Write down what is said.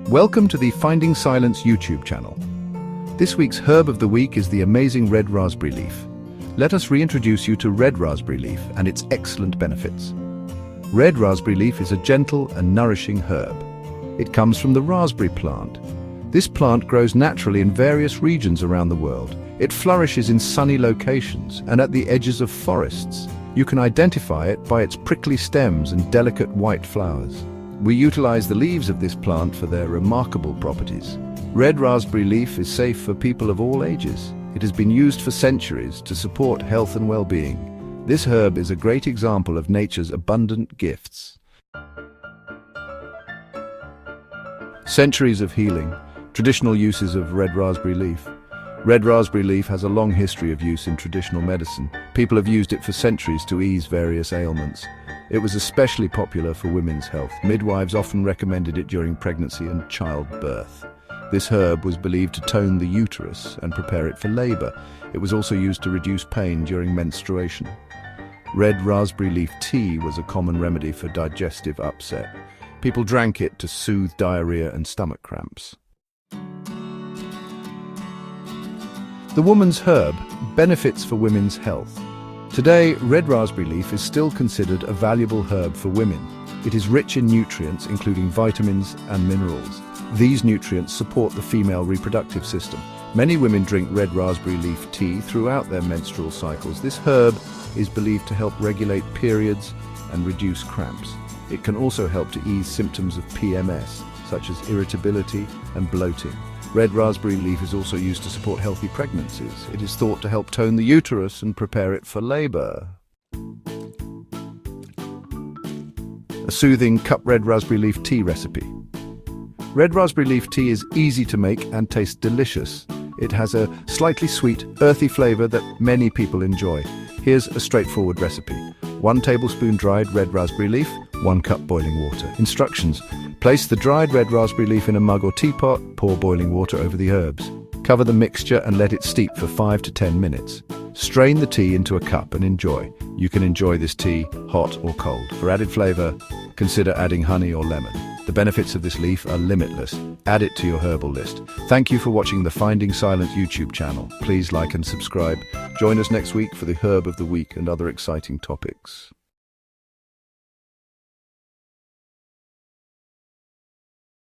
Welcome to the Finding Silence YouTube channel. This week's herb of the week is the amazing red raspberry leaf. Let us reintroduce you to red raspberry leaf and its excellent benefits. Red raspberry leaf is a gentle and nourishing herb. It comes from the raspberry plant. This plant grows naturally in various regions around the world. It flourishes in sunny locations and at the edges of forests. You can identify it by its prickly stems and delicate white flowers. We utilize the leaves of this plant for their remarkable properties. Red raspberry leaf is safe for people of all ages. It has been used for centuries to support health and well-being. This herb is a great example of nature's abundant gifts. Centuries of healing. Traditional uses of red raspberry leaf. Red raspberry leaf has a long history of use in traditional medicine. People have used it for centuries to ease various ailments. It was especially popular for women's health. Midwives often recommended it during pregnancy and childbirth. This herb was believed to tone the uterus and prepare it for labor. It was also used to reduce pain during menstruation. Red raspberry leaf tea was a common remedy for digestive upset. People drank it to soothe diarrhea and stomach cramps. The woman's herb, benefits for women's health. Today, red raspberry leaf is still considered a valuable herb for women. It is rich in nutrients, including vitamins and minerals. These nutrients support the female reproductive system. Many women drink red raspberry leaf tea throughout their menstrual cycles. This herb is believed to help regulate periods and reduce cramps. It can also help to ease symptoms of PMS, such as irritability and bloating. Red raspberry leaf is also used to support healthy pregnancies. It is thought to help tone the uterus and prepare it for labor. A soothing cup red raspberry leaf tea recipe. Red raspberry leaf tea is easy to make and tastes delicious. It has a slightly sweet, earthy flavor that many people enjoy. Here's a straightforward recipe. 1 tablespoon dried red raspberry leaf, 1 cup boiling water. Instructions. Place the dried red raspberry leaf in a mug or teapot, pour boiling water over the herbs. Cover the mixture and let it steep for 5 to 10 minutes. Strain the tea into a cup and enjoy. You can enjoy this tea hot or cold. For added flavor, consider adding honey or lemon. The benefits of this leaf are limitless. Add it to your herbal list. Thank you for watching the Finding Silence YouTube channel. Please like and subscribe. Join us next week for the herb of the week and other exciting topics.